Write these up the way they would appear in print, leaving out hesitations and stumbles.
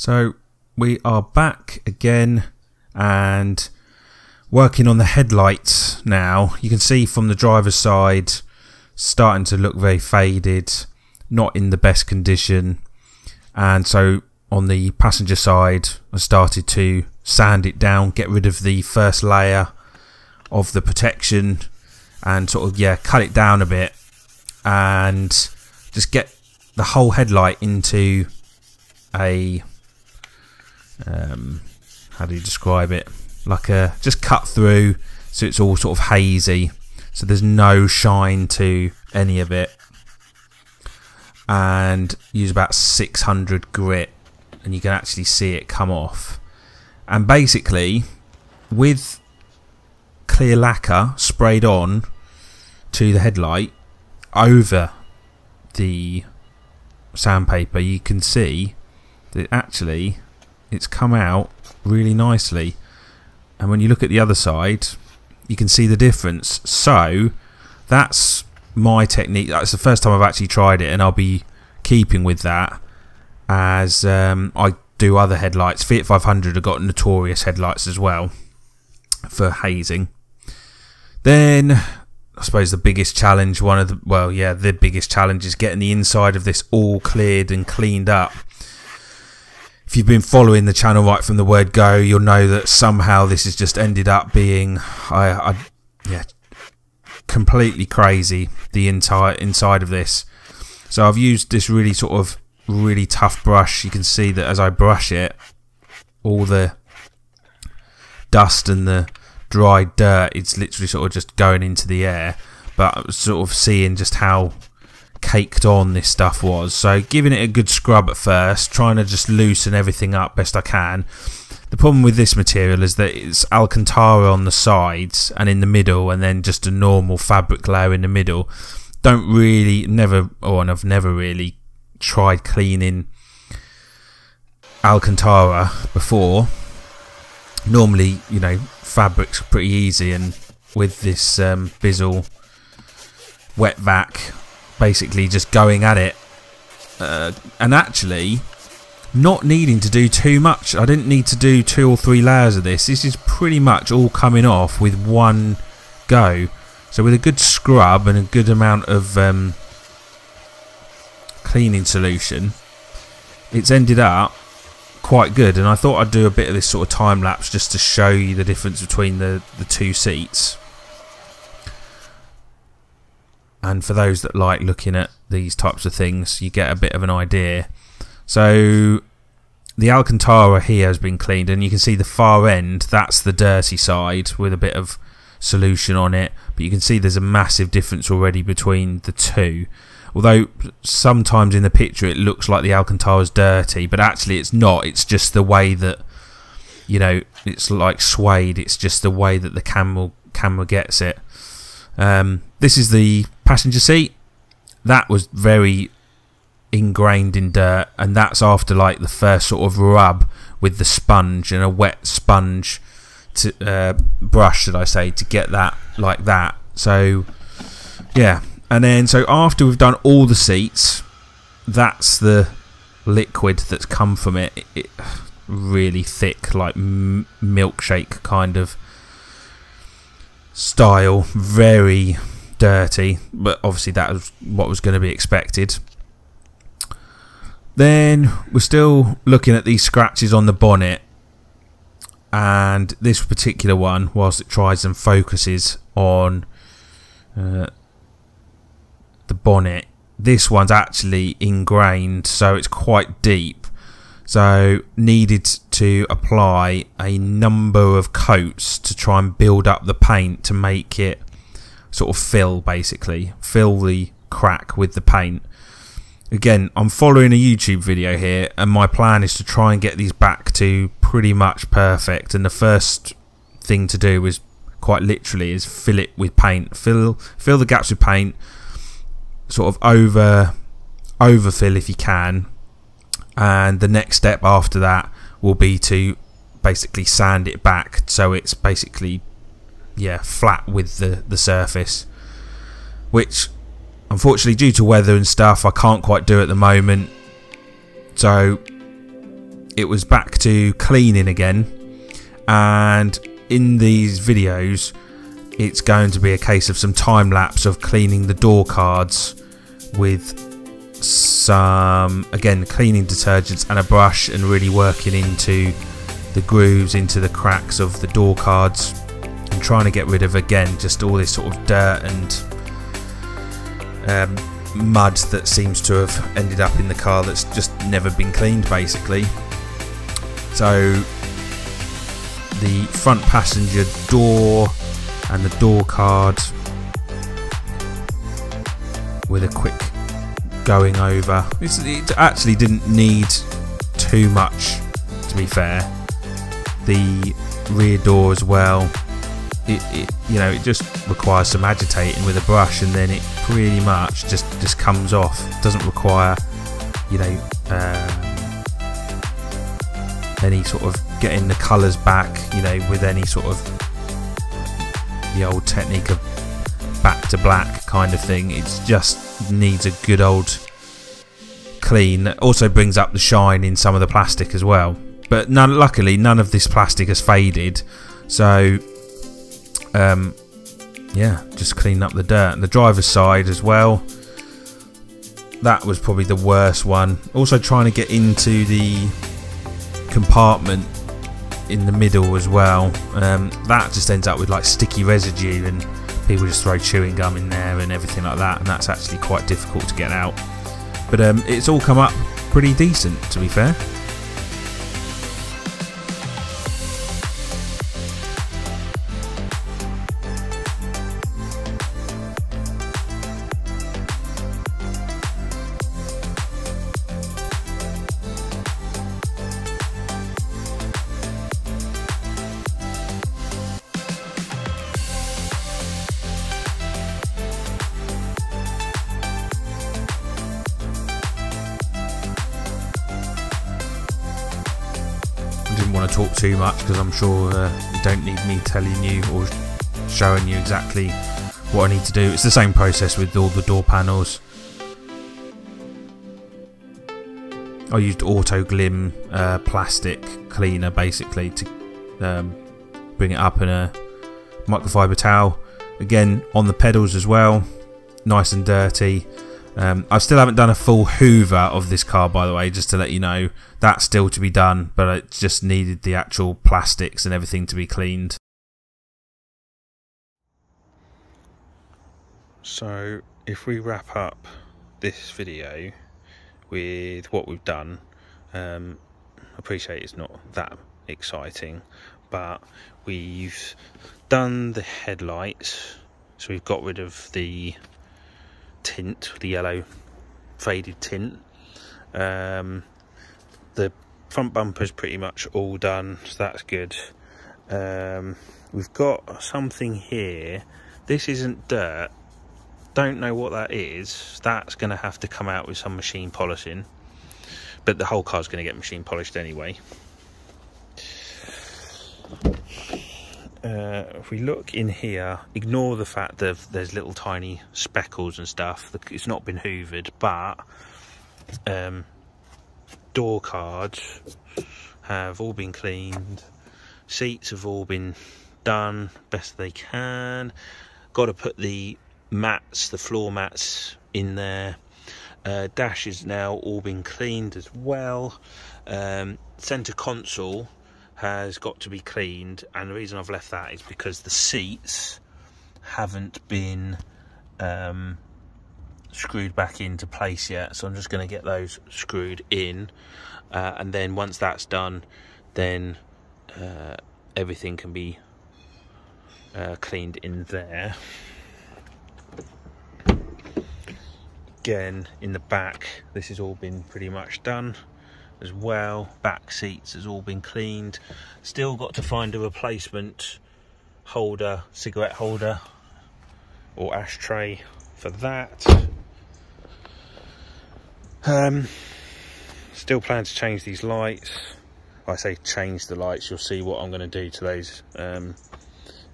So we are back again and working on the headlights now. You can see from the driver's side starting to look very faded, not in the best condition, and so on the passenger side I started to sand it down, get rid of the first layer of the protection and sort of cut it down a bit and just get the whole headlight into a how do you describe it, like a just cut through so it's all sort of hazy, so there's no shine to any of it, and use about 600 grit and you can actually see it come off. And basically with clear lacquer sprayed on to the headlight over the sandpaper, you can see that actually it's come out really nicely, and when you look at the other side you can see the difference. So that's my technique. That's the first time I've actually tried it, and I'll be keeping with that as I do other headlights. Fiat 500 have got notorious headlights as well for hazing. Then I suppose the biggest challenge, the biggest challenge is getting the inside of this all cleared and cleaned up. If you've been following the channel right from the word go, you'll know that somehow this has just ended up being completely crazy, the entire inside of this. So I've used this really tough brush. You can see that as I brush it, all the dust and the dried dirt, it's literally sort of just going into the air. But I was sort of seeing just how caked on this stuff was, so giving it a good scrub at first, trying to just loosen everything up best I can. The problem with this material is that it's Alcantara on the sides and in the middle, and then just a normal fabric layer in the middle. I've never really tried cleaning Alcantara before. Normally, fabric's pretty easy, and with this Bizzle wet vac, basically just going at it and actually not needing to do too much. I didn't need to do 2 or 3 layers of this. This is pretty much all coming off with one go. So with a good scrub and a good amount of cleaning solution, it's ended up quite good. And I thought I'd do a bit of this sort of time lapse just to show you the difference between the two seats. And for those that like looking at these types of things, you get a bit of an idea. So the Alcantara here has been cleaned, and you can see the far end, that's the dirty side with a bit of solution on it. But you can see there's a massive difference already between the two. Although sometimes in the picture it looks like the Alcantara's dirty, but actually it's not. It's just the way that, it's like suede. It's just the way that the camera gets it. This is the passenger seat. That was very ingrained in dirt, and that's after like the first sort of rub with the sponge and a wet sponge brush, should I say, to get that like that. So yeah, and then so after we've done all the seats, that's the liquid that's come from it. It really thick, like milkshake kind of style, very dirty, but obviously that was what was going to be expected. Then we're still looking at these scratches on the bonnet, and this particular one, whilst it tries and focuses on the bonnet, this one's actually ingrained, so it's quite deep, so needed to apply a number of coats to try and build up the paint to make it sort of fill the crack with the paint. Again, I'm following a YouTube video here, and my plan is to try and get these back to pretty much perfect, and the first thing to do is quite literally is fill it with paint, fill the gaps with paint, sort of overfill if you can, and the next step after that will be to basically sand it back so it's basically flat with the surface, which unfortunately due to weather and stuff I can't quite do at the moment. So it was back to cleaning again, and in these videos it's going to be a case of some time lapse of cleaning the door cards with some, again, cleaning detergents and a brush, and really working into the grooves, into the cracks of the door cards, and trying to get rid of, again, just all this sort of dirt and mud that seems to have ended up in the car that's just never been cleaned, basically. So the front passenger door and the door card with a quick going over. It actually didn't need too much, to be fair. The rear door as well, it you know, it just requires some agitating with a brush, and then it pretty much just comes off. It doesn't require, you know, any sort of getting the colours back, you know, with any sort of the old technique of back to black kind of thing. It just needs a good old clean. That also brings up the shine in some of the plastic as well, but luckily none of this plastic has faded, so yeah, just clean up the dirt. And the driver's side as well, that was probably the worst one. Also trying to get into the compartment in the middle as well, that just ends up with like sticky residue, and people just throw chewing gum in there and everything like that, and that's actually quite difficult to get out. But it's all come up pretty decent, to be fair. Didn't want to talk too much because I'm sure you don't need me telling you or showing you exactly what I need to do. It's the same process with all the door panels. I used Auto Glim plastic cleaner basically to bring it up in a microfiber towel. Again, on the pedals as well, nice and dirty. I still haven't done a full hoover of this car, by the way, just to let you know. That's still to be done, but it just needed the actual plastics and everything to be cleaned. So if we wrap up this video with what we've done, I appreciate it's not that exciting, but we've done the headlights, so we've got rid of the tint, the yellow faded tint. The front bumper's pretty much all done, so that's good. We've got something here. This isn't dirt, don't know what that is. That's going to have to come out with some machine polishing, but the whole car's going to get machine polished anyway. If we look in here, ignore the fact that there's little tiny speckles and stuff. It's not been hoovered, but door cards have all been cleaned. Seats have all been done best they can. Got to put the mats, the floor mats in there. Dash is now all been cleaned as well. Centre console has got to be cleaned, and the reason I've left that is because the seats haven't been screwed back into place yet, so I'm just going to get those screwed in, and then once that's done, then everything can be cleaned in there. Again, in the back, this has all been pretty much done as well. Back seats has all been cleaned. Still got to find a replacement holder, cigarette holder or ashtray for that. Still plan to change these lights. I say change the lights, you'll see what I'm going to do to those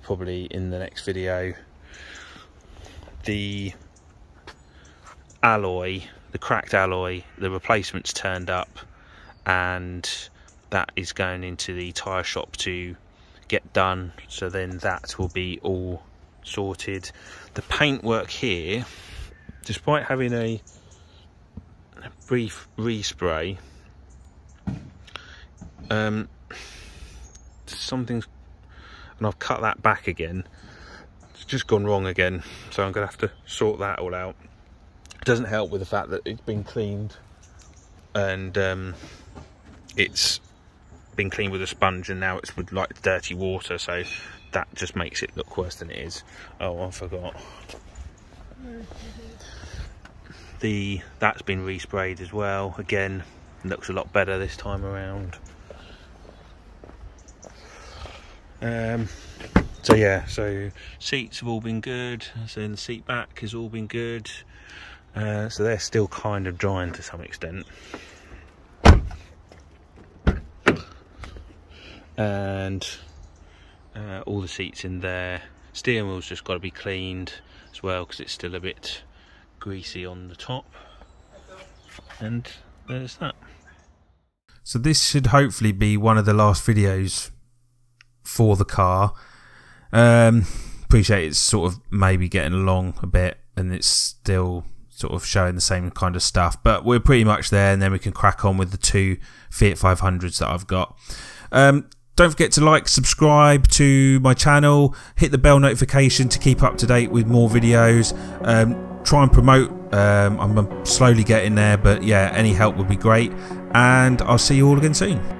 probably in the next video. The alloy, the cracked alloy, the replacement's turned up, and that is going into the tyre shop to get done, so then that will be all sorted. The paintwork here, despite having a brief respray, something's, and I've cut that back again, it's just gone wrong again, so I'm gonna have to sort that all out. It doesn't help with the fact that it's been cleaned, and it's been cleaned with a sponge, and now it's with like dirty water, so that just makes it look worse than it is. Oh, I forgot. That's been resprayed as well. Again, looks a lot better this time around. So yeah, so seats have all been good. So the seat back has all been good. So they're still kind of drying to some extent. And all the seats in there. Steering wheel's just got to be cleaned as well because it's still a bit greasy on the top. And there's that. So this should hopefully be one of the last videos for the car. Appreciate it's sort of maybe getting along a bit and it's still sort of showing the same kind of stuff, but we're pretty much there, and then we can crack on with the 2 Fiat 500s that I've got. Don't forget to like, subscribe to my channel, hit the bell notification to keep up to date with more videos. Try and promote. I'm slowly getting there, but yeah, any help would be great, and I'll see you all again soon.